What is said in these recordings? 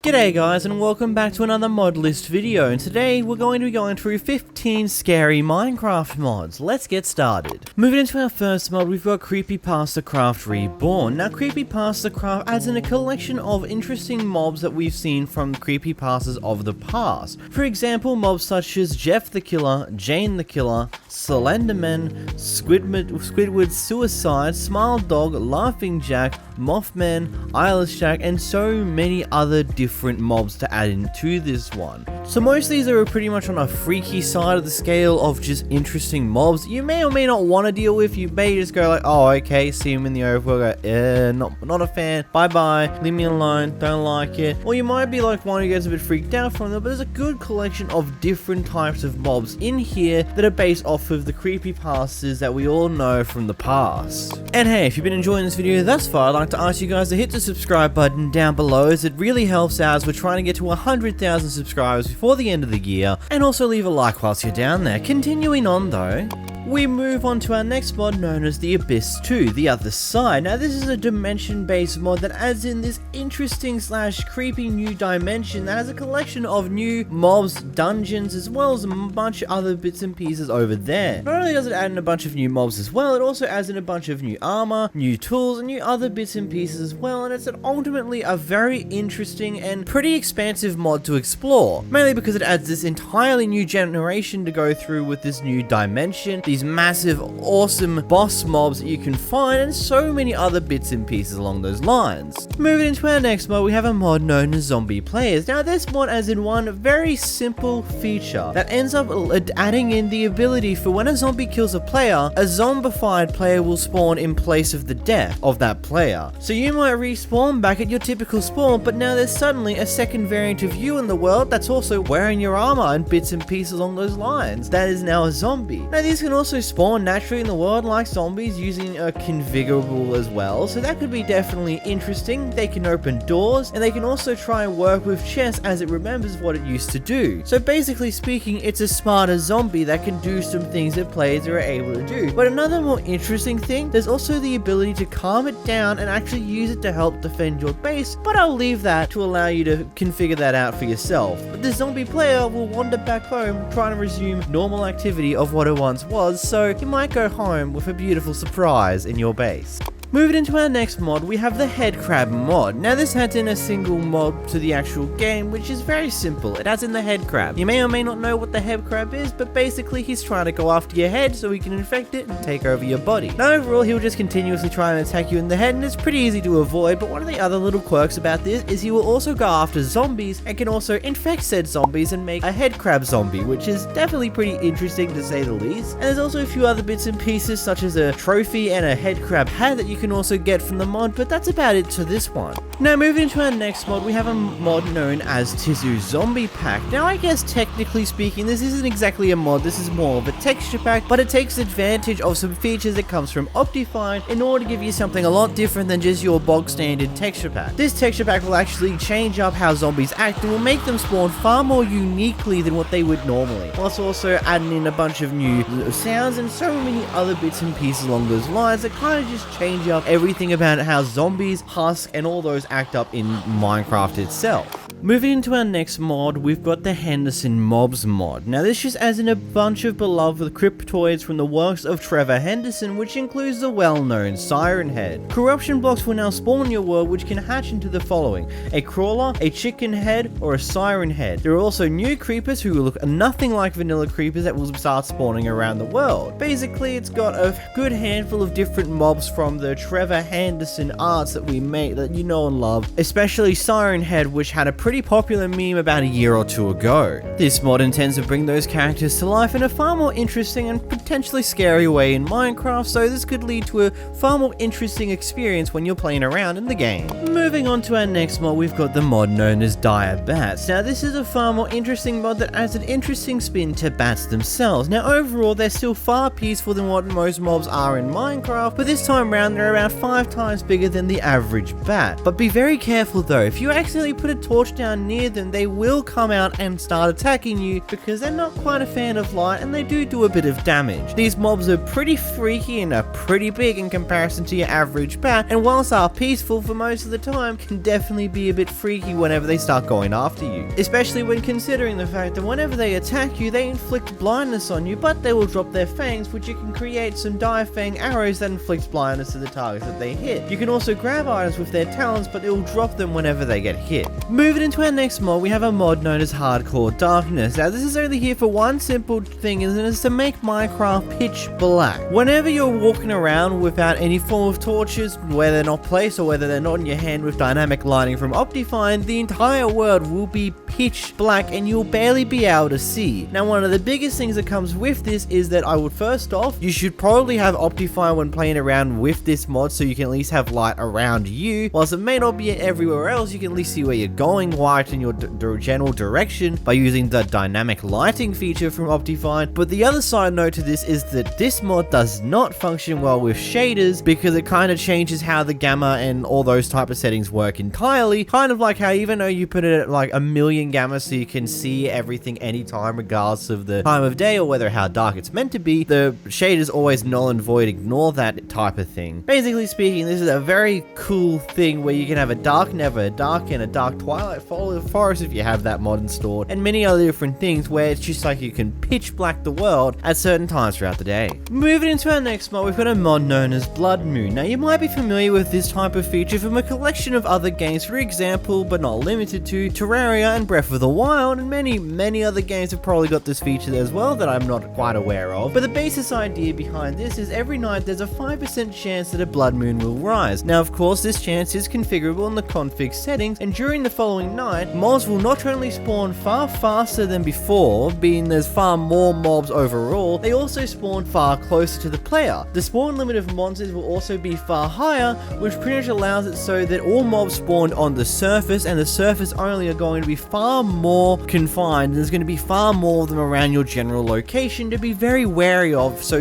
G'day guys, and welcome back to another mod list video, and today we're going to be going through 15 scary Minecraft mods. Let's get started. Moving into our first mod, we've got CreepyPastaCraft Reborn. Now CreepyPastaCraft adds in a collection of interesting mobs that we've seen from creepypastas of the past. For example, mobs such as Jeff the Killer, Jane the Killer, Slenderman, Squidward's Suicide, Smile Dog, Laughing Jack, Mothman, Eyeless Jack, and so many other different mobs to add into this one. So most of these are pretty much on a freaky side of the scale of just interesting mobs you may or may not want to deal with. You may just go like, oh okay, see him in the overworld, go, not a fan, bye bye, leave me alone, don't like it. Or you might be like one who gets a bit freaked out from them, but there's a good collection of different types of mobs in here that are based off of the creepypastas that we all know from the past. And hey, if you've been enjoying this video thus far, I'd like to ask you guys to hit the subscribe button down below, as it really helps out as we're trying to get to 100,000 subscribers before the end of the year, and also leave a like whilst you're down there. Continuing on though, we move on to our next mod known as the Abyss 2, the other side. Now this is a dimension based mod that adds in this interesting slash creepy new dimension that has a collection of new mobs, dungeons, as well as a bunch of other bits and pieces over there. Not only does it add in a bunch of new mobs as well, it also adds in a bunch of new armor, new tools, and new other bits and pieces as well, and it's ultimately a very interesting and pretty expansive mod to explore, mainly because it adds this entirely new generation to go through with this new dimension, these massive awesome boss mobs that you can find, and so many other bits and pieces along those lines. Moving into our next mod, we have a mod known as Zombie Players. Now this mod adds in one very simple feature that ends up adding in the ability for when a zombie kills a player, a zombified player will spawn in place of the death of that player. So you might respawn back at your typical spawn, but now there's suddenly a second variant of you in the world that's also wearing your armor and bits and pieces along those lines. That is now a zombie. Now these can also spawn naturally in the world like zombies using a configurable as well, so that could be definitely interesting. They can open doors, and they can also try and work with chests as it remembers what it used to do. So basically speaking, it's a smarter zombie that can do some things that players are able to do. But another more interesting thing, there's also the ability to calm it down and actually use it to help defend your base, but I'll leave that to allow you to configure that out for yourself. But the zombie player will wander back home trying to resume normal activity of what it once was, so you might go home with a beautiful surprise in your base. Moving into our next mod, we have the Headcrab Mod. Now this adds in a single mod to the actual game, which is very simple. It adds in the Headcrab. You may or may not know what the Headcrab is, but basically he's trying to go after your head so he can infect it and take over your body. Now overall, he'll just continuously try and attack you in the head, and it's pretty easy to avoid, but one of the other little quirks about this is he will also go after zombies and can also infect said zombies and make a Headcrab zombie, which is definitely pretty interesting to say the least. And there's also a few other bits and pieces such as a trophy and a Headcrab hat that you can also get from the mod, but that's about it to this one. Now moving into our next mod, we have a mod known as Tissou Zombie Pack. Now I guess technically speaking, this isn't exactly a mod, this is more of a texture pack, but it takes advantage of some features that comes from Optifine in order to give you something a lot different than just your bog standard texture pack. This texture pack will actually change up how zombies act and will make them spawn far more uniquely than what they would normally, whilst also adding in a bunch of new sounds and so many other bits and pieces along those lines that kind of just change up everything about how zombies, husks, and all those act up in Minecraft itself. Moving into our next mod, we've got the Henderson Mobs mod. Now this just adds in a bunch of beloved cryptoids from the works of Trevor Henderson, which includes the well-known Siren Head. Corruption blocks will now spawn in your world, which can hatch into the following: a crawler, a chicken head, or a siren head. There are also new creepers who will look nothing like vanilla creepers that will start spawning around the world. Basically, it's got a good handful of different mobs from the Trevor Henderson arts that we made that you know and love, especially Siren Head, which had a pretty popular meme about a year or two ago. This mod intends to bring those characters to life in a far more interesting and potentially scary way in Minecraft, so this could lead to a far more interesting experience when you're playing around in the game. Moving on to our next mod, we've got the mod known as Direbats. Now this is a far more interesting mod that adds an interesting spin to bats themselves. Now overall, they're still far peaceful than what most mobs are in Minecraft, but this time around they're about 5 times bigger than the average bat. But be very careful though, if you accidentally put a torch down near them, they will come out and start attacking you because they're not quite a fan of light and they do a bit of damage. These mobs are pretty freaky and are pretty big in comparison to your average bat, and whilst are peaceful for most of the time, can definitely be a bit freaky whenever they start going after you. Especially when considering the fact that whenever they attack you, they inflict blindness on you, but they will drop their fangs, which you can create some dire fang arrows that inflict blindness to the targets that they hit. You can also grab items with their talons, but it will drop them whenever they get hit. Moving into our next mod, we have a mod known as Hardcore Darkness. Now this is only here for one simple thing, and it's to make Minecraft pitch black. Whenever you're walking around without any form of torches, whether they're not placed or whether they're not in your hand with dynamic lighting from Optifine, the entire world will be pitch black and you'll barely be able to see. Now one of the biggest things that comes with this is that I would first off, you should probably have Optifine when playing around with this mod so you can at least have light around you. Whilst it may not be everywhere else, you can at least see where you're going, light in your general direction by using the dynamic lighting feature from Optifine. But the other side note to this is that this mod does not function well with shaders because it kind of changes how the gamma and all those type of settings work entirely. Kind of like how even though you put it at like 1,000,000 gamma so you can see everything anytime regardless of the time of day or whether how dark it's meant to be, the shaders always null and void ignore that type of thing. Basically speaking, this is a very cool thing where you can have a dark nether, a dark and a dark twilight forest if you have that mod installed, and many other different things where it's just like you can pitch black the world at certain times throughout the day. Moving into our next mod, we've got a mod known as Bloodmoon. Now you might be familiar with this type of feature from a collection of other games, for example, but not limited to, Terraria and Breath of the Wild, and many other games have probably got this feature as well that I'm not quite aware of. But the basis idea behind this is every night there's a 5% chance that a blood moon will rise. Now of course this chance is configurable in the config settings, and during the following night, mobs will not only spawn far faster than before, being there's far more mobs overall, they also spawn far closer to the player. The spawn limit of monsters will also be far higher, which pretty much allows it so that all mobs spawned on the surface and the surface only are going to be far more confined, and there's going to be far more of them around your general location to be very wary of. So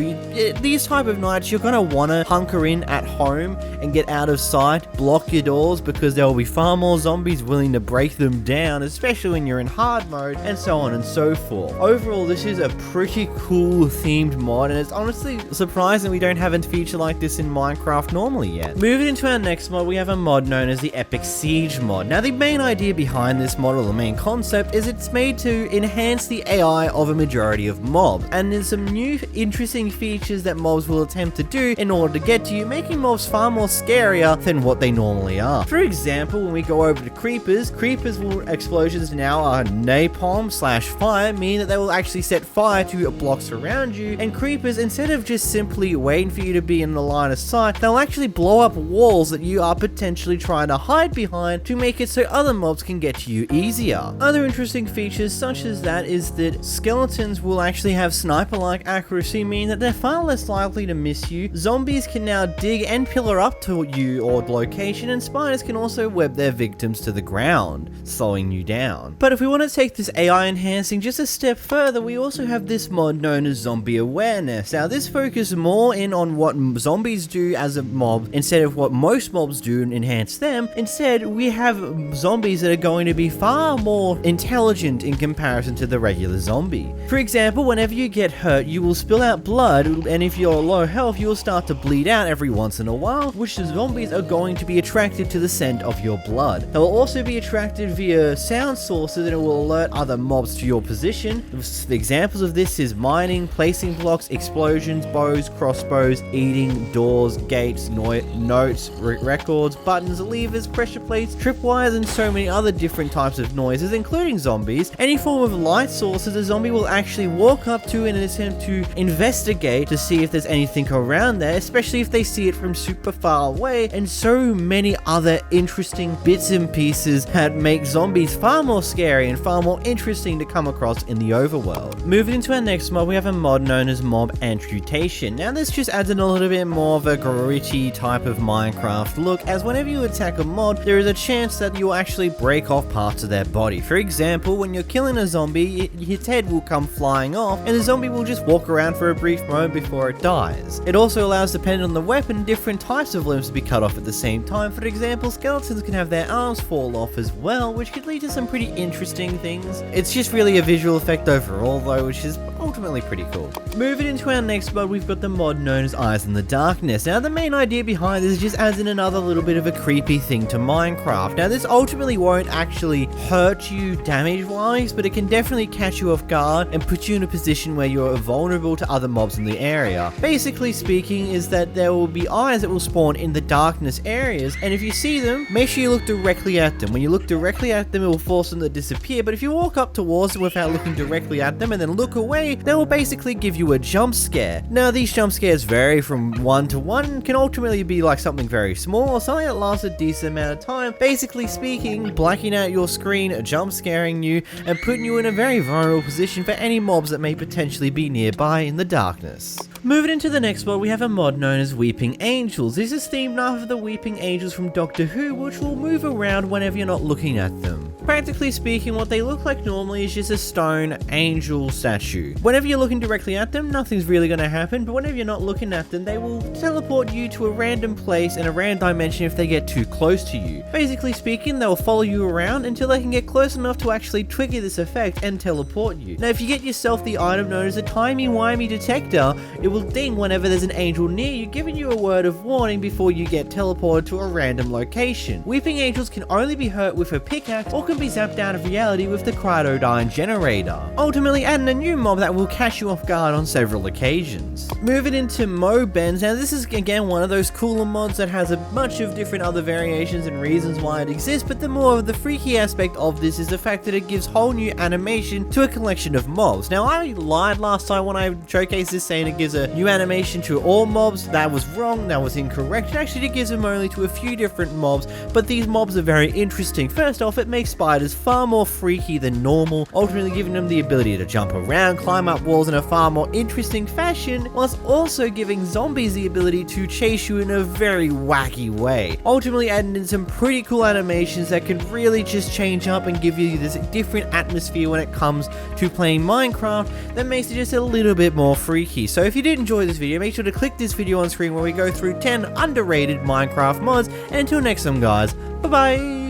these type of nights you're going to want to hunker in at home and get out of sight, block your doors, because there will be far more zombies willing to break them down, especially when you're in hard mode, and so on and so forth. Overall, this is a pretty cool themed mod, and it's honestly surprising we don't have a feature like this in Minecraft normally yet. Moving into our next mod, we have a mod known as the Epic Siege mod. Now the main idea behind this mod, or the main concept, is it's made to enhance the AI of a majority of mobs, and there's some new interesting features that mobs will attempt to do in order to get to you, making mobs far more scarier than what they normally are. For example, when we go over to creepers explosions now are napalm/fire, meaning that they will actually set fire to blocks around you, and creepers, instead of just simply waiting for you to be in the line of sight, they'll actually blow up walls that you are potentially trying to hide behind to make it so other mobs can get to you easier. Other interesting features such as that is that skeletons will actually have sniper-like accuracy, meaning that they're far less likely to miss you. Zombies can now dig and pillar up to you or location, and spiders can also web their victims to the ground, slowing you down. But if we want to take this AI enhancing just a step further, we also have this mod known as Zombie Awareness. Now this focuses more in on what zombies do as a mob instead of what most mobs do and enhance them. Instead, we have zombies that are going to be far more intelligent in comparison to the regular zombie. For example, whenever you get hurt, you will spill out blood, and if you're low health, you will start to bleed out every once in a while, which the zombies are going to be attracted to the scent of your blood. They will also be attracted via sound sources, and it will alert other mobs to your position. The examples of this is mining, placing blocks, explosions, bows, crossbows, eating, doors, gates, notes, records, buttons, levers, pressure plates, tripwires, and so many other different types of noises, including zombies. Any form of light sources a zombie will actually walk up to in an attempt to investigate to see if there's anything around there, especially if they see it from super far away, and so many other interesting bits and pieces that make zombies far more scary and far more interesting to come across in the overworld. Moving into our next mod, we have a mod known as Mob Amputation. Now this just adds in a little bit more of a gritty type of Minecraft look, as whenever you attack a mod, there is a chance that you'll actually break off parts of their body. body. For example, when you're killing a zombie, its head will come flying off, and the zombie will just walk around for a brief moment before it dies. It also allows, depending on the weapon, different types of limbs to be cut off at the same time. For example, skeletons can have their arms fall off as well, which could lead to some pretty interesting things. It's just really a visual effect overall though, which is ultimately pretty cool. Moving into our next mod, we've got the mod known as Eyes in the Darkness. Now the main idea behind this is just adds in another little bit of a creepy thing to Minecraft. Now this ultimately won't actually hurt you damage wise, but it can definitely catch you off guard and put you in a position where you're vulnerable to other mobs in the area. Basically speaking is that there will be eyes that will spawn in the darkness areas, and if you see them, make sure you look directly at them. When you look directly at them, it will force them to disappear, but if you walk up towards them without looking directly at them and then look away, they will basically give you a jump scare. Now these jump scares vary from 1 to 1, can ultimately be like something very small or something that lasts a decent amount of time. Basically speaking, blacking out your screen, jump scaring you, and putting you in a very vulnerable position for any mobs that may potentially be nearby in the darkness. Moving into the next mod, we have a mod known as Weeping Angels. This is themed after the Weeping Angels from Doctor Who, which will move around whenever you're not looking at them. Practically speaking, what they look like normally is just a stone angel statue. Whenever you're looking directly at them, nothing's really going to happen, but whenever you're not looking at them, they will teleport you to a random place in a random dimension if they get too close to you. Basically speaking, they'll follow you around until they can get close enough to actually trigger this effect and teleport you. Now if you get yourself the item known as a timey-wimey detector, it will ding whenever there's an angel near you, giving you a word of warning before you get teleported to a random location. Weeping Angels can only be hurt with a pickaxe or can be zapped out of reality with the 𝓵𝓷𝓷𝓰𝓼, ultimately adding a new mob that will catch you off guard on several occasions. Moving into Mobends, now this is again one of those cooler mods that has a bunch of different other variations and reasons why it exists, but the more of the freaky aspect of this is the fact that it gives whole new animation to a collection of mobs. Now I lied last time when I showcased this saying it gives a new animation to all mobs. That was wrong, that was incorrect. Actually it gives them only to a few different mobs, but these mobs are very interesting. First off, it makes spiders far more freaky than normal, ultimately giving them the ability to jump around, climb up walls in a far more interesting fashion, whilst also giving zombies the ability to chase you in a very wacky way, ultimately adding in some pretty cool animations that can really just change up and give you this different atmosphere when it comes to playing Minecraft that makes it just a little bit more freaky. So if you did enjoy this video, make sure to click this video on screen where we go through 10 underrated Minecraft mods, and until next time guys, bye bye!